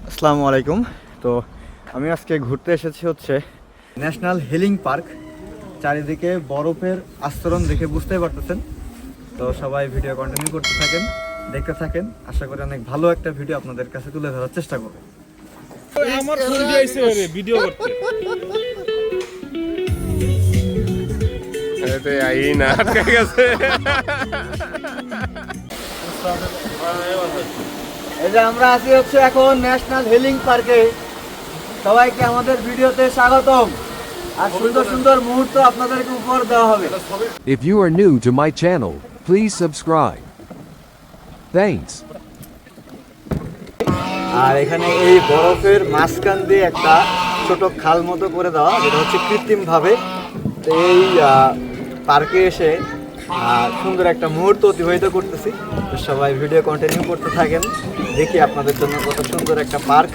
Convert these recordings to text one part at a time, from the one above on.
আসসালামু আলাইকুম। তো আমি আজকে ঘুরতে এসেছি হচ্ছে ন্যাশনাল হিলিং পার্ক। চারিদিকে বরফের আস্তরণ দেখে বুঝতেই পারতেছেন। তো সবাই ভিডিও কন্টিনিউ করতে থাকেন, দেখতে থাকেন। আশা করি অনেক ভালো একটা ভিডিও আপনাদের কাছে তুলে ধরার চেষ্টা করব। আমার ফোন দিয়েছে রে ভিডিও করতে। এতে আই না আটকে গেছে। এই যে আমরা আছি হচ্ছে এখন ন্যাশনাল হিলিং পার্কে। সবাইকে আমাদের ভিডিওতে স্বাগতম। আর সুন্দর সুন্দর মুহূর্ত আপনাদেরকে উপহার দেওয়া হবে। If you are new to my channel, please subscribe. Thanks. আর এখানে এই বরফের মাঝখান দিয়ে একটা ছোট খাল মতো করে দেওয়া, যেটা হচ্ছে কৃত্রিমভাবে। তো এই পার্কে এসে সুন্দর একটা মুহূর্ত অতিবাহিত করতেছি। তো সবাই ভিডিও কন্টিনিউ করতে থাকেন, দেখি আপনাদের জন্য কত সুন্দর একটা পার্ক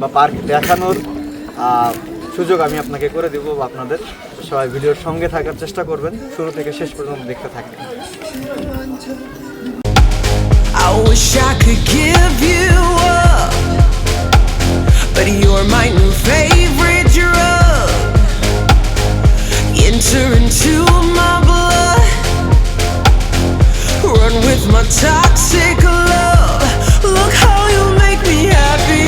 বা পার্ক দেখানোর সুযোগ আমি আপনাকে করে দিব বা আপনাদের। সবাই ভিডিওর সঙ্গে থাকার চেষ্টা করবেন, শুরু থেকে শেষ পর্যন্ত দেখতে থাকেন। I wish I could give you up, but you're my new favorite drug. Enter into my blood, run with my toxic love. Look how you make me happy.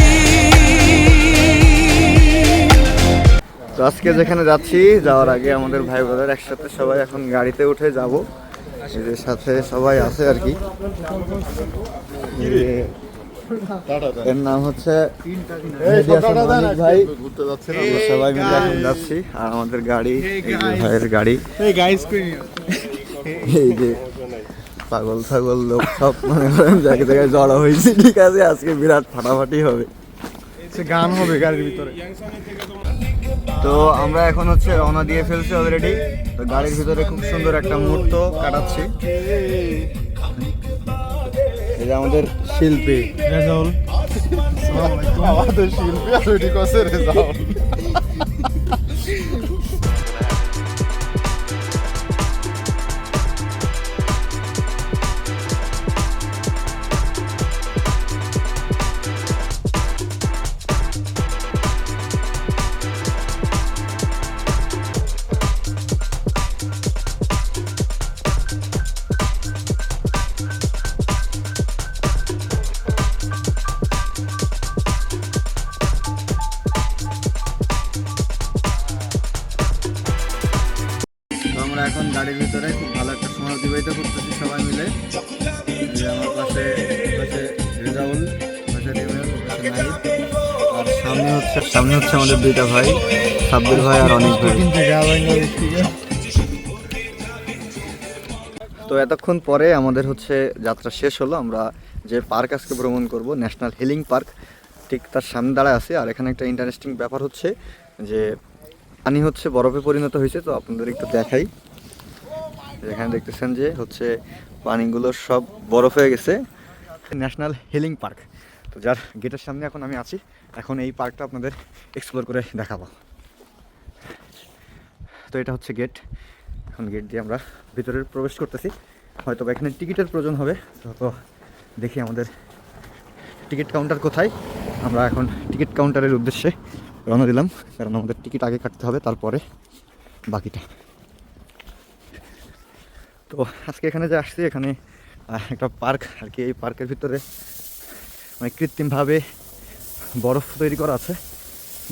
তো আজকে যেখানে যাচ্ছি, যাওয়ার আগে আমাদের ভাই ব্রাদার একসাথে সবাই এখন গাড়িতে উঠে যাব। এদের সাথে সবাই আছে আর কি। এর নাম হচ্ছে ভাই। আমরা সবাই মিলে এখন যাচ্ছি। আর আমাদের গাড়ি, ভাইয়ের গাড়ি। এই যে পাগল ছাগল লোক সব মনে করেন জায়গায় জায়গায় জড়ো হয়েছে। ঠিক আছে, আজকে বিরাট ফাটাফাটি হবে, গান হবে গাড়ির ভিতরে। তো আমরা এখন হচ্ছে রওনা দিয়ে ফেলছি অলরেডি। তো গাড়ির ভিতরে খুব সুন্দর একটা মুহূর্ত কাটাচ্ছি। এই যে আমাদের শিল্পী রেজাউল। আমাদের শিল্পী আর ওইটি কসে রেজাউল। আমরা এখন গাড়ির ভিতরে খুব ভালো একটা সময় অতিবাহিত করতেছি সবাই মিলে। আমার পাশে রেজাউল, পাশে রিমেল, পাশে নাহিদ। আর সামনে হচ্ছে আমাদের দুইটা ভাই, সাব্বির ভাই আর অনেক ভাই। তো এতক্ষণ পরে আমাদের হচ্ছে যাত্রা শেষ হলো। আমরা যে পার্ক আজকে ভ্রমণ করব, ন্যাশনাল হিলিং পার্ক, ঠিক তার সামনে দাঁড়ায় আছে। আর এখানে একটা ইন্টারেস্টিং ব্যাপার হচ্ছে যে পানি হচ্ছে বরফে পরিণত হয়েছে। তো আপনাদের একটু দেখাই, এখানে দেখতেছেন যে হচ্ছে পানিগুলো সব বরফ হয়ে গেছে। ন্যাশনাল হিলিং পার্ক, তো যার গেটের সামনে এখন আমি আছি। এখন এই পার্কটা আপনাদের এক্সপ্লোর করে দেখাবো। তো এটা হচ্ছে গেট। এখন গেট দিয়ে আমরা ভিতরে প্রবেশ করতেছি। হয়তো এখানে টিকিটের প্রয়োজন হবে। তো দেখি আমাদের টিকিট কাউন্টার কোথায়। আমরা এখন টিকিট কাউন্টারের উদ্দেশ্যে রওনা দিলাম, কারণ আমাদের টিকিট আগে কাটতে হবে, তারপরে বাকিটা। তো আজকে এখানে যে আসছি, এখানে একটা পার্ক আর কি। এই পার্কের ভিতরে মানে কৃত্রিমভাবে বরফ তৈরি করা আছে।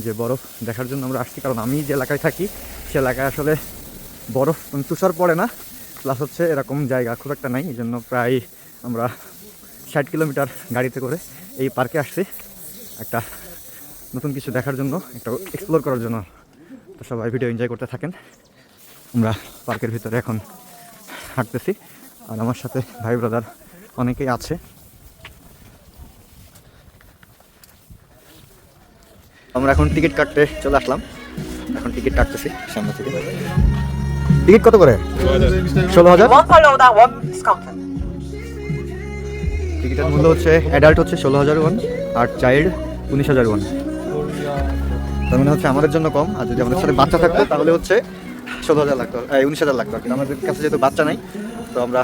যে বরফ দেখার জন্য আমরা আসছি, কারণ আমি যে এলাকায় থাকি সে এলাকায় আসলে বরফ তুষার পড়ে না, প্লাস হচ্ছে এরকম জায়গা খুব একটা নাই। এই জন্য প্রায় আমরা 60 কিলোমিটার গাড়িতে করে এই পার্কে আসছি একটা নতুন কিছু দেখার জন্য, একটা এক্সপ্লোর করার জন্য। তো সবাই ভিডিও এনজয় করতে থাকেন। আমরা পার্কের ভিতরে এখন হাঁটতেছি, আর আমার সাথে ভাই ব্রাদার অনেকেই আছে। আমরা এখন টিকিট কাটতে চলে আসলাম। এখন টিকিট কাটতেছি সামনে থেকে। টিকিট কত করে? 16,000। টিকিটের মূল্য হচ্ছে অ্যাডাল্ট হচ্ছে 16,000 ওয়ান, আর চাইল্ড 19,000 ওয়ান। তার মানে হচ্ছে আমাদের জন্য কম। আর যদি আমাদের সাথে বাচ্চা থাকতো তাহলে হচ্ছে 16,000 লাগতো, 19,000 লাগতো। কিন্তু আমাদের কাছে যেহেতু বাচ্চা নাই, তো আমরা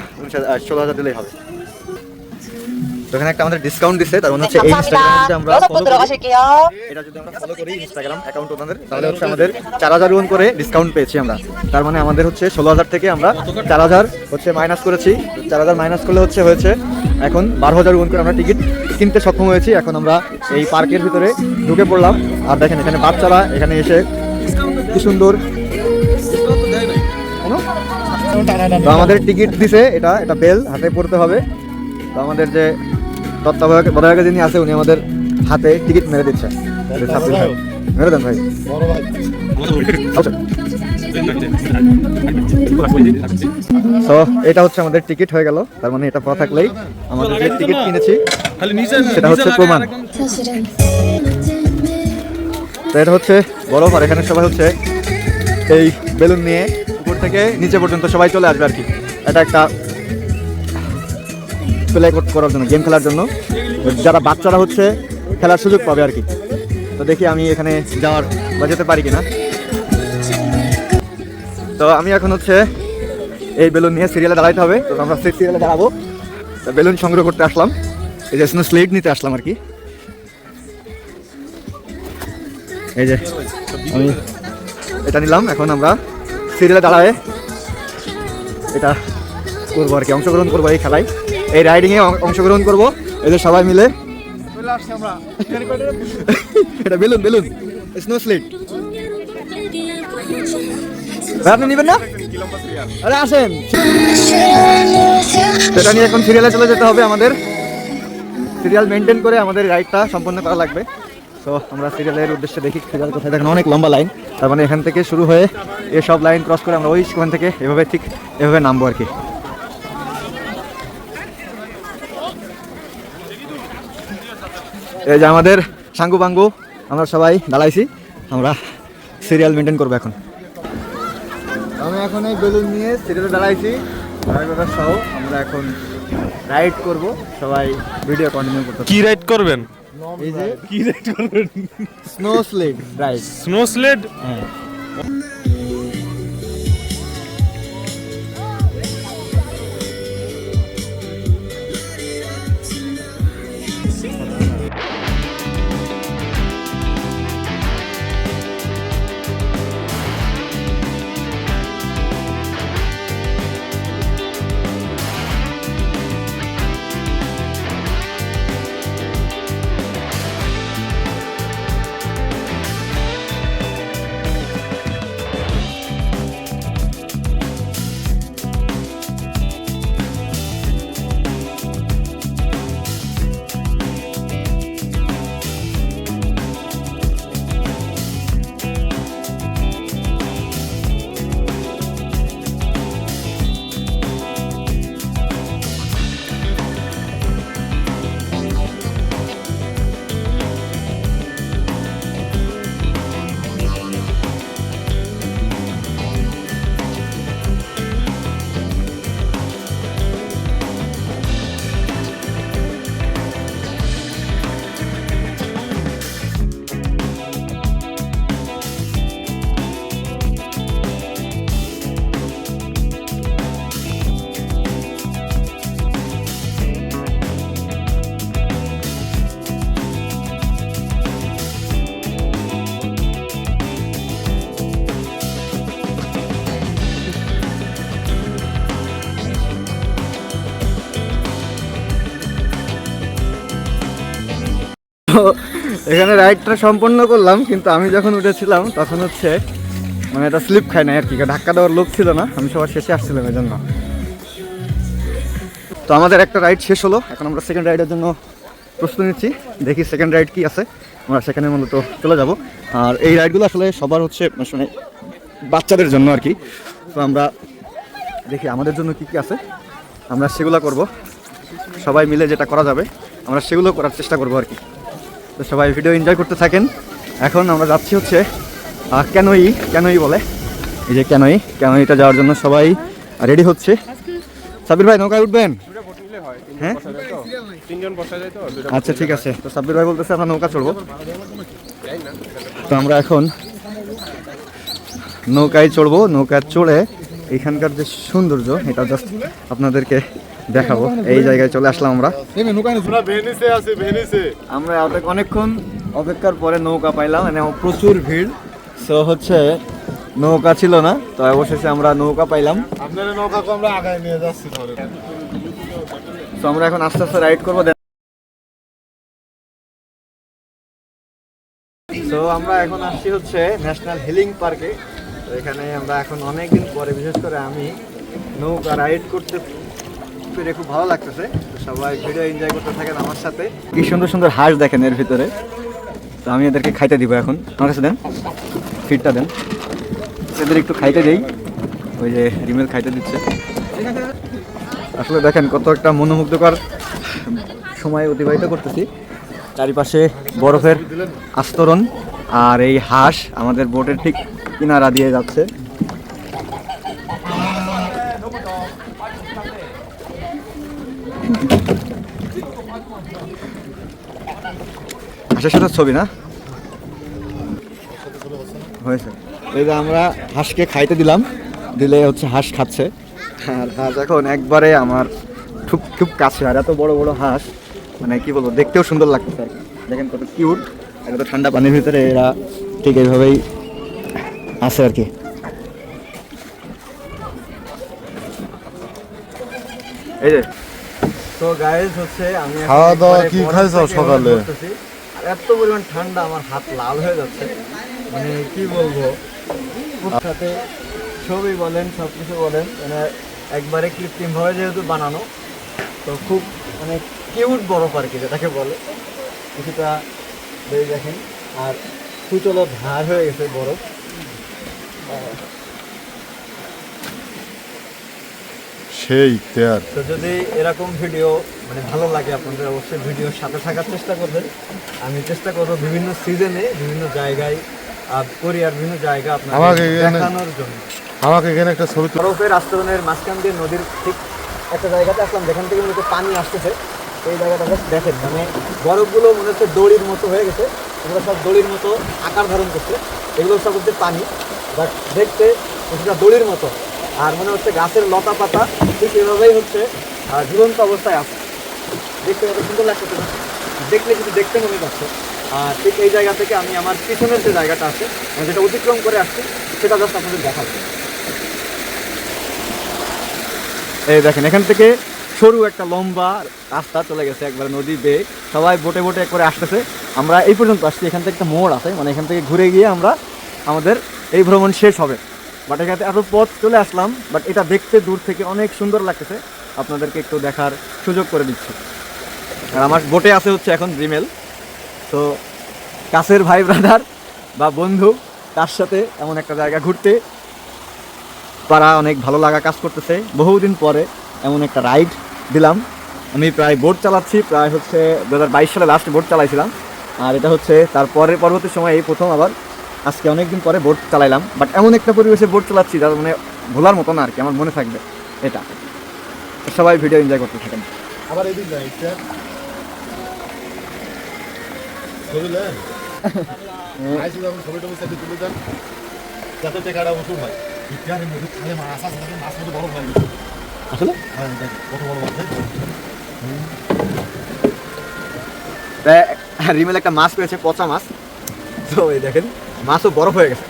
16,000 দিলেই হবে। তো এখানে একটা আমাদের ডিসকাউন্ট দিচ্ছে, তার মানে হচ্ছে এই ইনস্টাগ্রামে যদি আমরা 여섯 분 follow করি, 들어가실게요. এটা যদি আমরা ফলো করি ইনস্টাগ্রাম অ্যাকাউন্ট ওনাদের, তাহলে হচ্ছে আমাদের 4000 ওয়ান করে ডিসকাউন্ট পেয়েছি আমরা। তার মানে আমাদের হচ্ছে 16000 থেকে আমরা 4000 হচ্ছে মাইনাস করেছি। 4000 মাইনাস করলে হয়েছে এখন 12000 ওয়ান করে আমরা টিকিট কিনতে সক্ষম হয়েছি। এখন আমরা এই পার্কের ভিতরে ঢুকে পড়লাম। আর দেখেন এখানে বাচ্চারা এখানে এসে কি সুন্দর, তো আমাদের টিকিট দিছে, এটা বেল হাতে পড়তে হবে। তো আমাদের যে তত্ত্বাবধায়ক যিনি আছে উনি আমাদের হাতে টিকিট মেরে দিচ্ছে। মেরে দেন ভাই। আচ্ছা, তো এটা হচ্ছে আমাদের টিকিট হয়ে গেল। তার মানে এটা পাওয়া থাকলেই আমাদের যে টিকিট কিনেছি সেটা হচ্ছে প্রমাণ। তো এটা হচ্ছে বরফ, আর এখানে সবাই হচ্ছে এই বেলুন নিয়ে উপর থেকে নিচে পর্যন্ত সবাই চলে আসবে আর কি। এটা একটা প্লে করার জন্য, গেম খেলার জন্য যারা বাচ্চারা হচ্ছে খেলার সুযোগ পাবে আর কি। তো দেখি আমি এখানে যাওয়ার বা যেতে পারি কিনা। তো আমি এখন হচ্ছে এই বেলুন নিয়ে সিরিয়ালে দাঁড়াইতে হবে। তো আমরা সিরিয়ালে দাঁড়াবো। তো বেলুন সংগ্রহ করতে আসলাম, এই যে স্নো স্লেট নিতে আসলাম আর কি। এই যে আমি এটা নিলাম, এখন আমরা সিরিয়ালে দাঁড়ায় এটা করবো আর কি, অংশগ্রহণ করবো এই খেলায়, এই রাইডিংয়ে অংশগ্রহণ করবো। এই যে সবাই মিলে এটা বেলুন স্নো স্লেট। আপনি নিবেন না? আরে আসেন, সেটা নিয়ে এখন সিরিয়ালে চলে যেতে হবে আমাদের। সিরিয়াল মেনটেন করে আমাদের রাইডটা সম্পন্ন করা লাগবে। তো আমরা সিরিয়ালের উদ্দেশ্যে দেখি সিরিয়াল কোথায়। দেখেন অনেক লম্বা লাইন, তার মানে এখান থেকে শুরু হয়ে এসব লাইন ক্রস করে আমরা ওখান থেকে এভাবে নামবো আর কি। এই যে আমাদের সাঙ্গু বাঙ্গু আমরা সবাই দাঁড়াইছি, আমরা সিরিয়াল মেনটেন করবো এখন। আমি এখন এই বেলুন নিয়ে সিরিয়ালে দাঁড়াইছি সহ, আমরা এখন রাইড করব। সবাই ভিডিও কন্টিনিউ করতে। কি রাইড করবেন? এই যে কি রাইড করবেন? Snow sled ride. Snow sled? হ্যাঁ। এখানে রাইডটা সম্পন্ন করলাম, কিন্তু আমি যখন উঠেছিলাম তখন হচ্ছে মানে এটা স্লিপ খায় না আর কি, ধাক্কা দেওয়ার লোক ছিল না, আমি সবার শেষে আসছিলাম এই জন্য। তো আমাদের একটা রাইড শেষ হলো, এখন আমরা সেকেন্ড রাইডের জন্য প্রস্তুতি নিচ্ছি। দেখি সেকেন্ড রাইড কি আছে, আমরা সেখানে মূলত চলে যাব। আর এই রাইডগুলো আসলে সবার হচ্ছে মানে বাচ্চাদের জন্য আর কি। তো আমরা দেখি আমাদের জন্য কি কি আছে, আমরা সেগুলো করব। সবাই মিলে যেটা করা যাবে আমরা সেগুলো করার চেষ্টা করবো আর কি। তো সবাই ভিডিও এনজয় করতে থাকেন। এখন আমরা যাচ্ছি হচ্ছে ক্যানোই বলে, এই যে ক্যানোইটা যাওয়ার জন্য সবাই রেডি হচ্ছে। সাব্বির ভাই নৌকায় উঠবেন? হ্যাঁ আচ্ছা ঠিক আছে। তো সাব্বির ভাই বলতেছে আমরা নৌকা চড়বো। তো আমরা এখন নৌকায় চড়বো। নৌকায় চড়ে এখানকার যে সৌন্দর্য এটা জাস্ট আপনাদেরকে দেখাবো। এই জায়গায় চলে আসলাম আমরা। ভেনিসে আছি, ভেনিসে। আমরা অনেকক্ষণ অপেক্ষার পরে নৌকা পাইলাম, মানে প্রচুর ভিড়। সো হচ্ছে নৌকা ছিল না, তো অবশেষে আমরা নৌকা পাইলাম। আপনার নৌকাকে আমরা আগায় নিয়ে যাচ্ছি ধরে। তো আমরা এখন আস্তে আস্তে রাইড করবো। তো আমরা এখন আসছি হচ্ছে ন্যাশনাল হিলিং পার্কে। তো এখানে আমরা এখন অনেকদিন পরে, বিশেষ করে আমি নৌকা রাইড করতে পেরে খুব ভালো লাগতেছে। তো সবাই ভিডিও এনজয় করতে থাকেন আমার সাথে। কি সুন্দর সুন্দর হাঁস দেখেন এর ভিতরে। তো আমি এদেরকে খাইতে দিব এখন। আমার কাছে দেন, ফিডটা দেন, এদের একটু খাইতে দেই। ওই যে রিমেল খাইতে দিচ্ছে। আসলে দেখেন কত একটা মনোমুগ্ধকর সময় অতিবাহিত করতেছি। চারিপাশে বরফের আস্তরণ, আর এই হাঁস আমাদের বোটের ঠিক কিনারা দিয়ে যাচ্ছে। হাঁসের সাথে ছবি না হয়েছে। এই যে আমরা হাঁসকে খাইতে দিলাম, দিলে হচ্ছে হাঁস খাচ্ছে। আর হাঁস এখন একবারে আমার খুব খুব কাছে। আর এত বড় বড় হাঁস, মানে কি বলবো, দেখতেও সুন্দর লাগতেছে আর কি। দেখেন কত কিউট। আর এত ঠান্ডা পানির ভিতরে এরা ঠিক এইভাবেই আছে আর কি। এই যে তো গাইস হচ্ছে আমি এখন খাওয়া দাওয়া একবারে কি বরফ খাইছো থেকে সকালে? করতেছি। আর এত পরিমাণ ঠান্ডা, আমার হাত লাল হয়ে যাচ্ছে। মানে কি বলবো, সাথে ছবি বলেন, সব কিছু বলেন, মানে একবারে কৃত্রিমভাবে যেহেতু বানানো, তো খুব মানে কিউট বরফ আর কি যেটাকে বলে। কিছুটা এই দেখেন, আর সুচলো ধার হয়ে গেছে বরফ। সেই তেয়ার। তো যদি এরকম ভিডিও মানে ভালো লাগে আপনাদের, অবশ্যই ভিডিওর সাথে থাকার চেষ্টা করবেন। আমি চেষ্টা করবো বিভিন্ন সিজনে বিভিন্ন জায়গায় কোরিয়ার বিভিন্ন জায়গা আপনাদের আমাকে এখানে- দেখানোর জন্য। আমাকে এখানে একটা ছবি বরফের আস্তরণের মাঝখান দিয়ে নদীর ঠিক একটা জায়গাতে আসলাম, যেখান থেকে মূলত পানি আসতেছে। এই জায়গাটা দেখেন, মানে বরফগুলো মনে হচ্ছে দড়ির মতো হয়ে গেছে। এগুলো সব দড়ির মতো আকার ধারণ করছে। এগুলো সব হচ্ছে পানি, বাট দেখতে কিছুটা দড়ির মতো। আর মনে হচ্ছে গাছের লতা পাতা ঠিক এভাবেই হচ্ছে ঝুলন্ত অবস্থায় আছে। দেখতে কত সুন্দর লাগছে না? দেখলে কিছু দেখতে মনে যাচ্ছে। আর ঠিক এই জায়গা থেকে আমি আমার পিছনের যে জায়গাটা আছে, মানে যেটা অতিক্রম করে আসছে, সেটা জাস্ট আপনাদের দেখাবো। এই দেখেন, এখান থেকে সরু একটা লম্বা রাস্তা চলে গেছে একবার নদী বেয়ে। সবাই বোটে বোটে করে আসতেছে। আমরা এই পর্যন্ত আসছি। এখান থেকে একটা মোড় আছে, মানে এখান থেকে ঘুরে গিয়ে আমরা আমাদের এই ভ্রমণ শেষ হবে। বাট এখানে এত পথ চলে আসলাম, বাট এটা দেখতে দূর থেকে অনেক সুন্দর লাগতেছে। আপনাদেরকে একটু দেখার সুযোগ করে দিচ্ছি। আর আমার বোটে আছে হচ্ছে এখন রিমেল। তো কাছের ভাই ব্রাদার বা বন্ধু, তার সাথে এমন একটা জায়গা ঘুরতে পারা অনেক ভালো লাগা কাজ করতেছে। বহুদিন পরে এমন একটা রাইড দিলাম। আমি প্রায় বোট চালাচ্ছি, প্রায় হচ্ছে 2022 সালে লাস্ট বোট চালাইছিলাম। আর এটা হচ্ছে তার পরবর্তী সময় এই প্রথম আবার আজকে অনেকদিন পরে বোট চালাইলাম। বাট এমন একটা পরিবেশে বোট চালাচ্ছি যার মানে ভোলার মতো না আর কি, আমার মনে থাকবে এটা। সবাই ভিডিও এনজয় করতে থাকেন। আবার এদিক নাই ছবি নেন। আইসি যখন ছবি টবি সেটি তুলে দেন, যাতে টেকাটা উঁচু হয়। ইতিহাসের মধ্যে খালে মাছ আছে, মাছ মধ্যে বড় হয় আসলে হ্যাঁ, দেখেন কত বড় মাছ। রিমেল একটা মাছ পেয়েছে, পচা মাছ। তো এই দেখেন, মাছও বরফ হয়ে গেছে।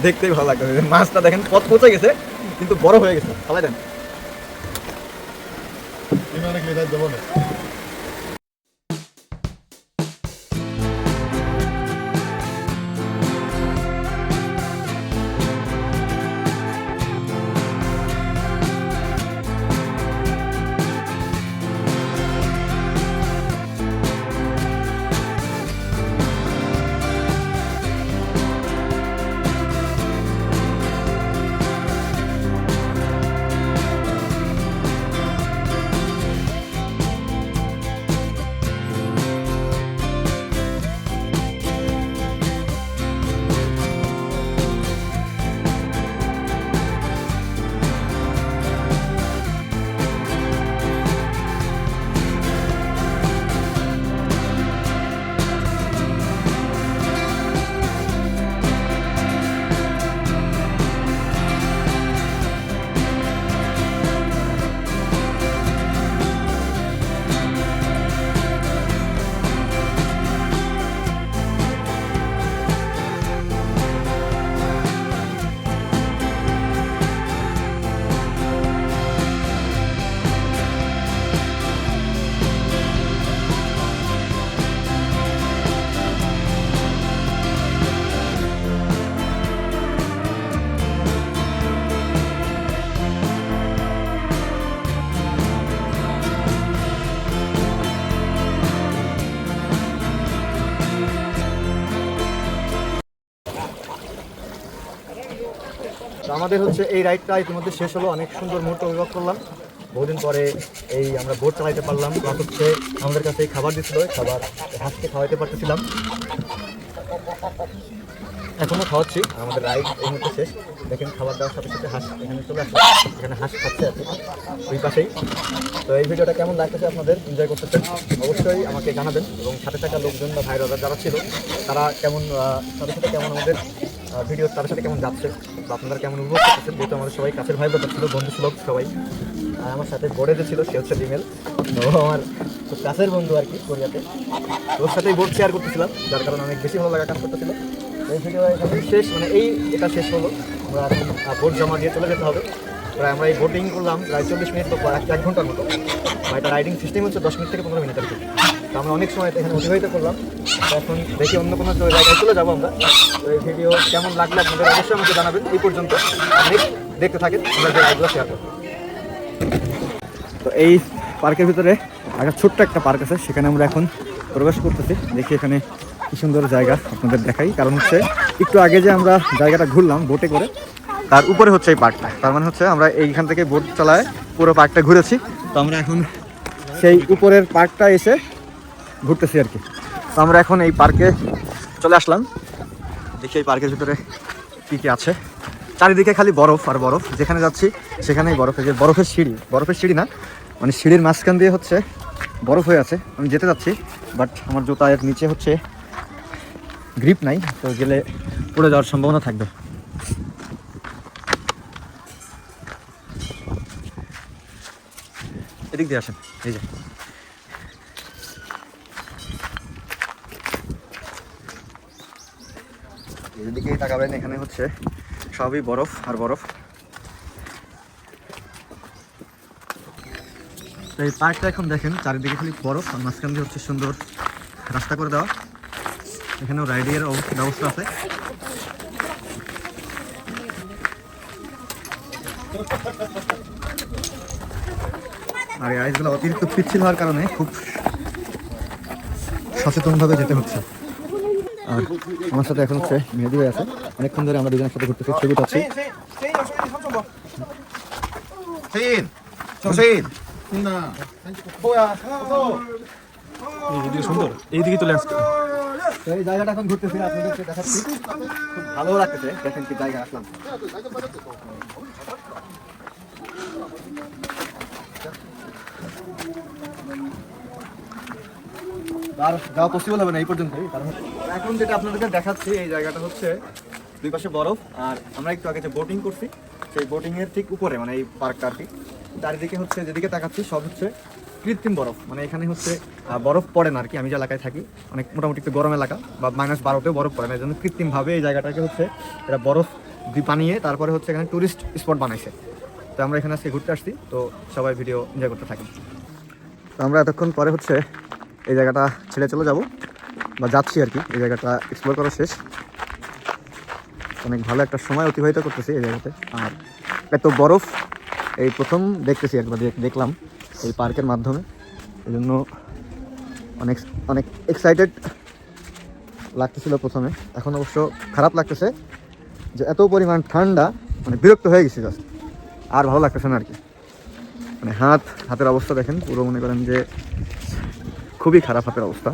দেখতেই ভালো লাগবে। মাছটা দেখেন পচে গেছে, কিন্তু বরফ হয়ে গেছে। খালাই দেন। অনেক লেদার দেবো না। আমাদের হচ্ছে এই রাইডটা ইতিমধ্যে শেষ হলো, অনেক সুন্দর মুহূর্ত উপভোগ করলাম। বহুদিন পরে এই আমরা বোট চালাইতে পারলাম, প্লাস হচ্ছে আমাদের কাছে এই খাবার দিচ্ছিল, খাবার হাঁসকে খাওয়াইতে পারতেছিলাম, এখনও খাওয়াচ্ছি। আমাদের রাইড এই মুহূর্তে শেষ। দেখেন খাবার দেওয়ার সাথে সাথে হাঁস এখানে চলে আসে, এখানে হাঁস খাচ্ছে আছে ওই পাশেই। তো এই ভিডিওটা কেমন লাগতেছে, আপনাদের এনজয় করতেছেন অবশ্যই আমাকে জানাবেন, এবং সাথে থাকা লোকজন বা ভাইরা যারা ছিল তারা কেমন, তাদের সাথে কেমন আমাদের ভিডিও তাদের সাথে কেমন যাচ্ছে বা আপনারা কেমন উপভোগ করতেছেন। যেহেতু আমাদের সবাই কাছের ভাই ব্রাদার ছিল, বন্ধু ছিল সবাই। আর আমার সাথে বোর্ডে যে ছিল সে হচ্ছে ডিমেল, তো আমার খুব কাছের বন্ধু আর কি কোরিয়াতে, ওর সাথেই বোর্ড শেয়ার করতেছিলাম, যার কারণে অনেক বেশি ভালো লাগা কাজ করতেছিল। এই ভিডিও এখানে শেষ, মানে এটা শেষ হলো। আমরা এখন বোট জমা দিয়ে চলে যেতে হবে। প্রায় আমরা এই বোটিং করলাম প্রায় 40 মিনিট বা 1 ঘন্টার মতো। এটা রাইডিং সিস্টেম হচ্ছে 10 মিনিট থেকে 15 মিনিট আর কি। তো আমরা অনেক সময় এখানে অতিবাহিত করলাম। তো এখন দেখি অন্য কোনো জায়গায় চলে যাবো আমরা। তো এই ভিডিও কেমন লাগলে আপনাদের অবশ্যই আমাকে জানাবেন। এই পর্যন্ত নেক্সট দেখতে থাকেন, আমরা যে রাইডগুলো শেয়ার করবো। তো এই পার্কের ভিতরে একটা ছোট্ট একটা পার্ক আছে, সেখানে আমরা এখন প্রবেশ করতেছি। দেখি এখানে কি সুন্দর জায়গা আপনাদের দেখাই। কারণ হচ্ছে একটু আগে যে আমরা জায়গাটা ঘুরলাম বোটে করে, তার উপরে হচ্ছে এই পার্কটা। তার মানে হচ্ছে আমরা এইখান থেকে বোট চালায় পুরো পার্কটা ঘুরেছি। তো আমরা এখন সেই উপরের পার্কটা এসে ঘুরতেছি আর কি। তো আমরা এখন এই পার্কে চলে আসলাম। দেখি এই পার্কের ভিতরে কী কী আছে। চারিদিকে খালি বরফ আর বরফ, যেখানে যাচ্ছি সেখানেই বরফ। এই যে বরফের সিঁড়ি না, মানে সিঁড়ির মাঝখান দিয়ে হচ্ছে বরফ হয়ে আছে। আমি যেতে যাচ্ছি, বাট আমার জুতার নিচে হচ্ছে গ্রিপ নাই, তো গেলে পড়ে যাওয়ার সম্ভাবনা থাকবে। এদিক দিয়ে আসেন, এই যে এদিকেই তাকাবেন, এখানে হচ্ছে সবই বরফ আর বরফ। এই পার্কটা এখন দেখেন চারিদিকে খালি বরফ, আর মাঝখান দিয়ে হচ্ছে সুন্দর রাস্তা করে দেওয়া। এখানেও রাইডের ব্যবস্থা আছে। আর এই আইসগুলো অতিরিক্ত পিচ্ছিল হওয়ার কারণে খুব সচেতনভাবে যেতে হচ্ছে। আর আমার সাথে এখন হচ্ছে মেহেদি ভাই আছে, অনেকক্ষণ ধরে আমরা দুজনের সাথে ঘুরতেছি, ছবি পাচ্ছি। সুন্দর এইদিকে তো ল্যান্ডস্কেপ। এই জায়গাটা এখন ঘুরতেছি, আপনাদেরকে দেখাচ্ছি, খুব ভালো লাগতেছে। দেখেন কি জায়গা আসলাম। আর যাওয়া পসিবল হবে না এই পর্যন্তই, কারণ এখন যেটা আপনাদেরকে দেখাচ্ছি এই জায়গাটা হচ্ছে দুই পাশে বরফ। আর আমরা একটু আগে যে বোটিং করছি সেই বোটিংয়ের ঠিক উপরে, মানে এই পার্কটা আর কি, চারিদিকে হচ্ছে যেদিকে তাকাচ্ছি সব হচ্ছে কৃত্রিম বরফ। মানে এখানে হচ্ছে বরফ পড়ে না আর কি। আমি যে এলাকায় থাকি অনেক মোটামুটি একটু গরম এলাকা, বা -12তেও বরফ পড়ে না, এই জন্য কৃত্রিমভাবে এই জায়গাটাকে হচ্ছে এটা বরফ বানিয়ে তারপরে হচ্ছে এখানে টুরিস্ট স্পট বানাইছে। তো আমরা এখানে আজকে ঘুরতে আসছি, তো সবাই ভিডিও এনজয় করতে থাকি। তো আমরা এতক্ষণ পরে হচ্ছে এই জায়গাটা ছেড়ে চলে যাব, বা যাচ্ছি আর কি। এই জায়গাটা এক্সপ্লোর করা শেষ, অনেক ভালো একটা সময় অতিবাহিত করতেছি এই জায়গাতে। আর এত বরফ এই প্রথম দেখতেছি, একবার দেখলাম এই পার্কের মাধ্যমে, এই জন্য অনেক অনেক এক্সাইটেড লাগতেছিল প্রথমে। এখন অবশ্য খারাপ লাগতেছে যে এত পরিমাণ ঠান্ডা, মানে বিরক্ত হয়ে গেছি জাস্ট, আর ভালো লাগতেছে না আর কি। মানে হাতের অবস্থা দেখেন, পুরো মনে করেন যে খুবই খারাপ হাতের অবস্থা।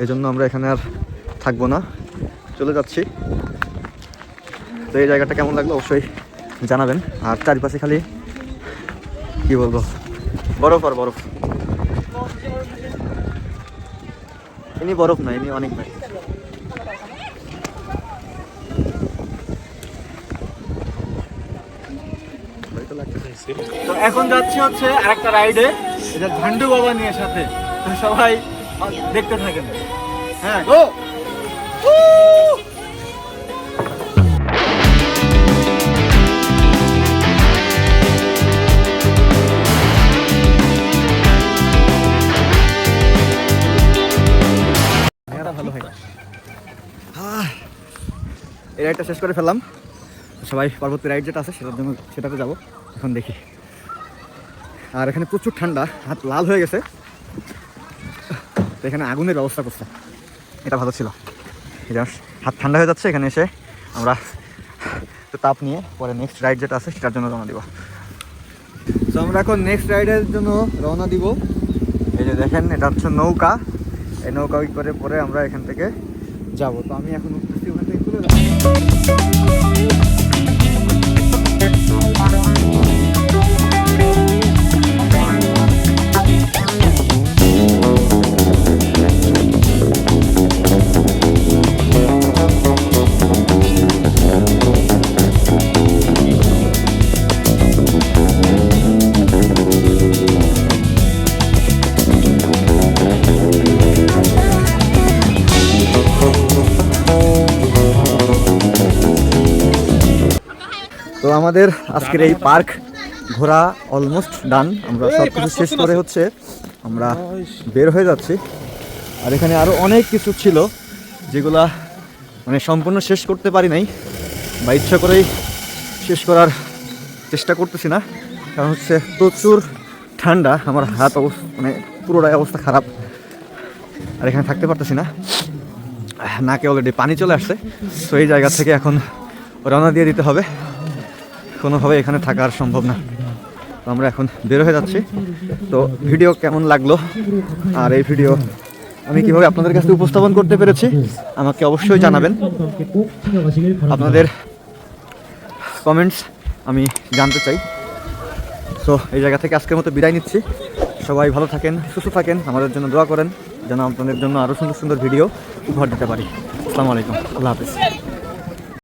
এই জন্য আমরা এখানে আর থাকবো না, চলে যাচ্ছি। তো এই জায়গাটা কেমন লাগলো অবশ্যই জানাবেন। আর চারিপাশে খালি কি বলবো, বরফ আর বরফ। ইনি বরফ না, ইনি অনেক ভাই। তো এখন যাচ্ছি হচ্ছে আরেকটা রাইডে, এটা ঝান্ডু বাবা নিয়ে সাথে। তো সবাই দেখতে থাকেন। হ্যাঁ গো। ভালো হয়। এই রাইডটা শেষ করে ফেললাম। সবাই পরবর্তী রাইড যেটা আছে সেটাতে যাবো এখন, দেখি। আর এখানে প্রচুর ঠান্ডা, হাত লাল হয়ে গেছে। তো এখানে আগুনের ব্যবস্থা করছে, এটা ভালো ছিল। এটা হাত ঠান্ডা হয়ে যাচ্ছে। এখানে এসে আমরা একটু তাপ নিয়ে পরে নেক্সট রাইড যেটা আছে সেটার জন্য রওনা দিব। তো আমরা এখন নেক্সট রাইডের জন্য রওনা দিব। এই যে দেখেন এটা হচ্ছে নৌকা, এই নৌকা করে পরে আমরা এখান থেকে যাব। তো আমি এখন উঠতেছি ওখান থেকে চলে যাব। তো আমাদের আজকের এই পার্ক ঘোরা অলমোস্ট ডান। আমরা সব কিছু শেষ করে হচ্ছে আমরা বের হয়ে যাচ্ছি। আর এখানে আরও অনেক কিছু ছিল যেগুলা মানে সম্পূর্ণ শেষ করতে পারি নাই, বা ইচ্ছা করেই শেষ করার চেষ্টা করতেছি না, কারণ হচ্ছে প্রচুর ঠান্ডা, আমার হাত মানে পুরোটাই অবস্থা খারাপ, আর এখানে থাকতে পারতেছি না, নাকে অলরেডি পানি চলে আসছে। তো এই জায়গা থেকে এখন রওনা দিয়ে দিতে হবে, কোনোভাবে এখানে থাকা আর সম্ভব না। তো আমরা এখন বের হয়ে যাচ্ছি। তো ভিডিও কেমন লাগলো আর এই ভিডিও আমি কিভাবে আপনাদের কাছে উপস্থাপন করতে পেরেছি আমাকে অবশ্যই জানাবেন। আপনাদের কমেন্টস আমি জানতে চাই। তো এই জায়গা থেকে আজকের মতো বিদায় নিচ্ছি। সবাই ভালো থাকেন, সুস্থ থাকেন, আমাদের জন্য দোয়া করেন যেন আপনাদের জন্য আরও সুন্দর সুন্দর ভিডিও উপহার দিতে পারি। আসসালামু আলাইকুম, আল্লাহ হাফিজ।